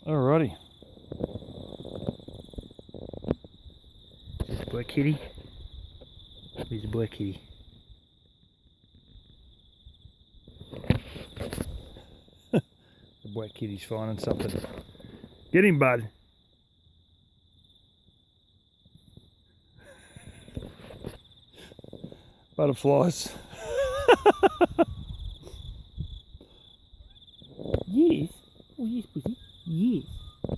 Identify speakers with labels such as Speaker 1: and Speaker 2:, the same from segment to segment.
Speaker 1: Alrighty. Boy kitty. Here's a boy kitty. The boy kitty's finding something. Get him, bud. Butterflies. Yes. Oh, yes, pussy. Yes.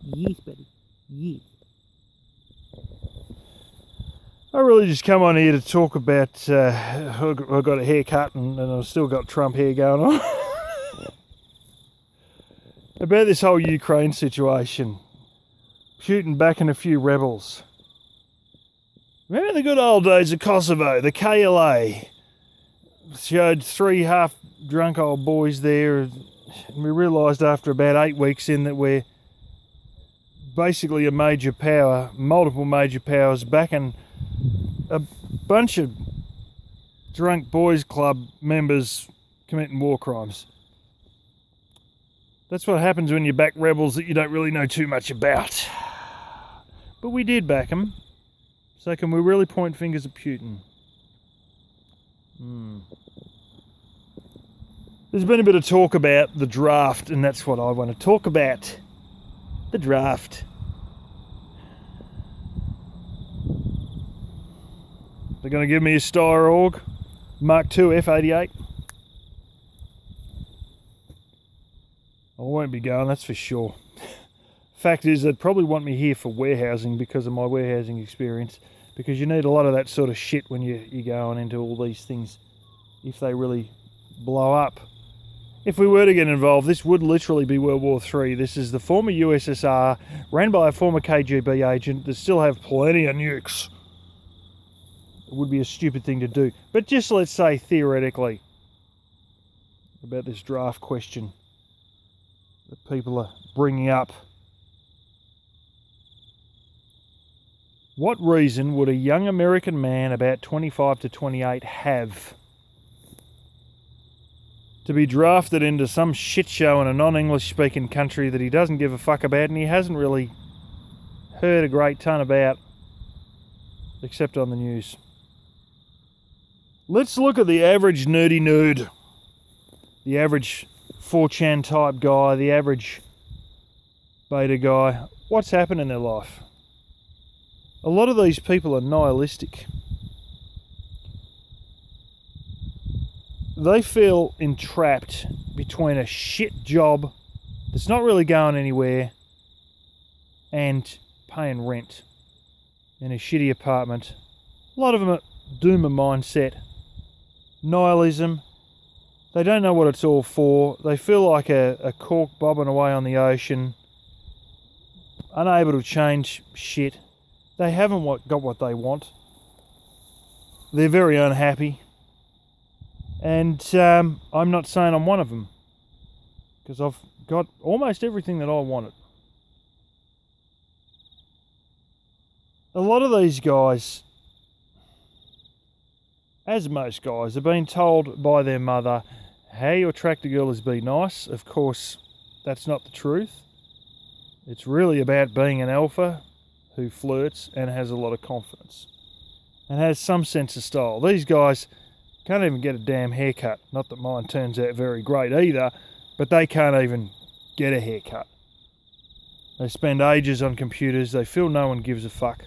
Speaker 1: Yes, buddy. Yes. I really just come on here to talk about I got a haircut and I've still got Trump hair going on. About this whole Ukraine situation. Shooting back in a few rebels. Remember the good old days of Kosovo, the KLA? Showed 3 half-drunk old boys there. And we realised after about 8 weeks in that we're basically a major power, multiple major powers, backing a bunch of drunk boys club members committing war crimes. That's what happens when you back rebels that you don't really know too much about. But we did back them. So can we really point fingers at Putin? There's been a bit of talk about the draft, and that's what I want to talk about. The draft. They're going to give me a Steyr Mark II F88. I won't be going, that's for sure. Fact is, they'd probably want me here for warehousing because of my warehousing experience, because you need a lot of that sort of shit when you're going into all these things if they really blow up. If we were to get involved, this would literally be World War III. This is the former USSR, ran by a former KGB agent that still have plenty of nukes. It would be a stupid thing to do. But just let's say theoretically about this draft question that people are bringing up. What reason would a young American man about 25 to 28 have to be drafted into some shit show in a non-English speaking country that he doesn't give a fuck about and he hasn't really heard a great ton about, except on the news? Let's look at the average nerdy nerd, the average 4chan type guy, the average beta guy. What's happened in their life? A lot of these people are nihilistic. They feel entrapped between a shit job that's not really going anywhere and paying rent in a shitty apartment. A lot of them are doomer mindset, nihilism. They don't know what it's all for. They feel like a cork bobbing away on the ocean, unable to change shit. They haven't got what they want. They're very unhappy. And I'm not saying I'm one of them, because I've got almost everything that I wanted. A lot of these guys, as most guys, have been told by their mother, how you attract a girl is be nice. Of course, that's not the truth. It's really about being an alpha who flirts and has a lot of confidence and has some sense of style. These guys can't even get a damn haircut. Not that mine turns out very great either, but they can't even get a haircut. They spend ages on computers. They feel no one gives a fuck.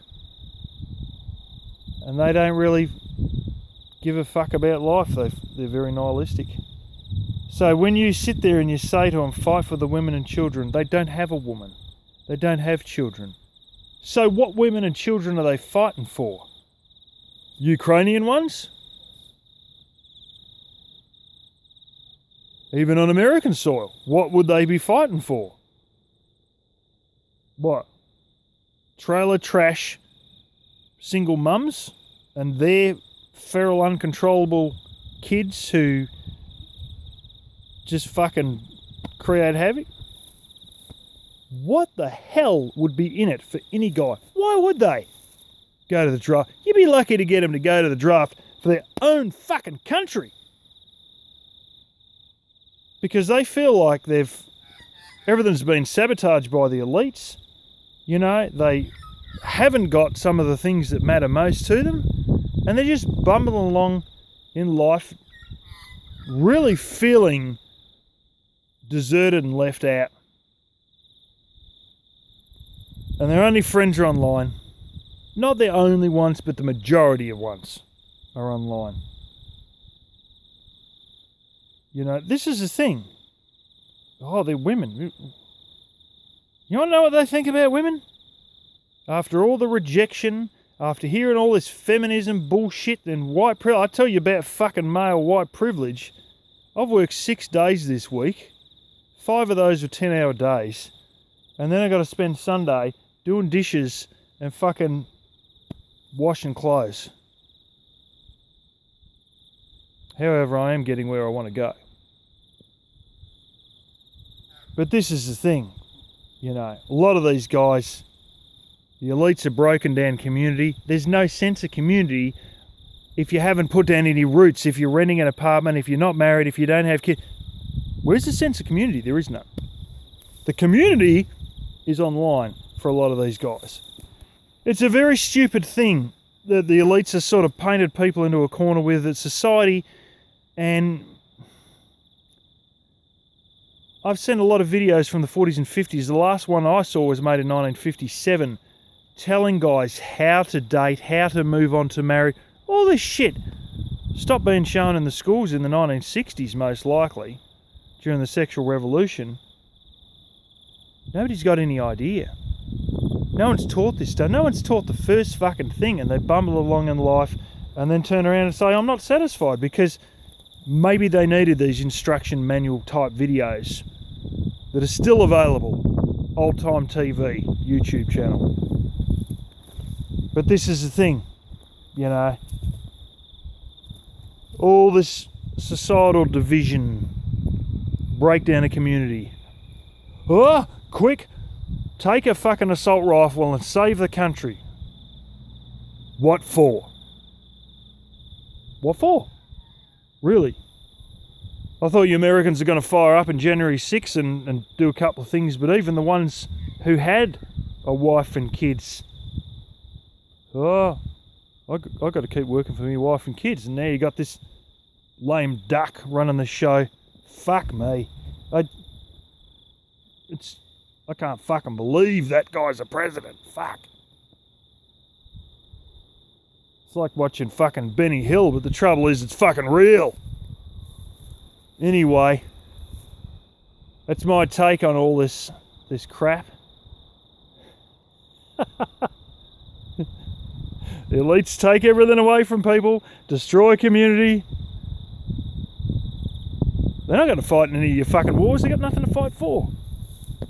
Speaker 1: And they don't really give a fuck about life. They're very nihilistic. So when you sit there and you say to them, fight for the women and children, they don't have a woman. They don't have children. So what women and children are they fighting for? Ukrainian ones? Even on American soil, what would they be fighting for? What? Trailer trash single mums and their feral uncontrollable kids who just fucking create havoc? What the hell would be in it for any guy? Why would they go to the draft? You'd be lucky to get them to go to the draft for their own fucking country. Because they feel like they've Everything's been sabotaged by the elites. You know, they haven't got some of the things that matter most to them, and they're just bumbling along in life, really feeling deserted and left out. And their only friends are online. Not their only ones, but the majority of ones are online. You know, this is the thing. Oh, they're women. You want to know what they think about women? After all the rejection, after hearing all this feminism bullshit and white privilege, I tell you about fucking male white privilege. I've worked 6 days this week. 5 of those were 10-hour days. And then I got to spend Sunday doing dishes and fucking washing clothes. However, I am getting where I want to go. But this is the thing, you know, a lot of these guys, the elites are broken down community. There's no sense of community if you haven't put down any roots, if you're renting an apartment, if you're not married, if you don't have kids. Where's the sense of community? There is none. The community is online for a lot of these guys. It's a very stupid thing that the elites have sort of painted people into a corner with. It's society, and I've seen a lot of videos from the 40s and 50s. The last one I saw was made in 1957, telling guys how to date, how to move on to marry, all this shit. Stopped being shown in the schools in the 1960s, most likely, during the sexual revolution. Nobody's got any idea. No one's taught this stuff. No one's taught the first fucking thing, and they bumble along in life and then turn around and say, I'm not satisfied, because maybe they needed these instruction manual type videos that are still available. Old Time TV, YouTube channel. But this is the thing, you know. All this societal division, breakdown of community. Oh, quick, take a fucking assault rifle and save the country. What for? What for? Really? I thought you Americans are going to fire up in January 6 and do a couple of things, but even the ones who had a wife and kids, oh, I got to keep working for my wife and kids, and now you got this lame duck running the show. Fuck me. I can't fucking believe that guy's a president. Fuck. It's like watching fucking Benny Hill, but the trouble is it's fucking real. Anyway, that's my take on all this crap. The elites take everything away from people, destroy community. They're not going to fight in any of your fucking wars. They got nothing to fight for.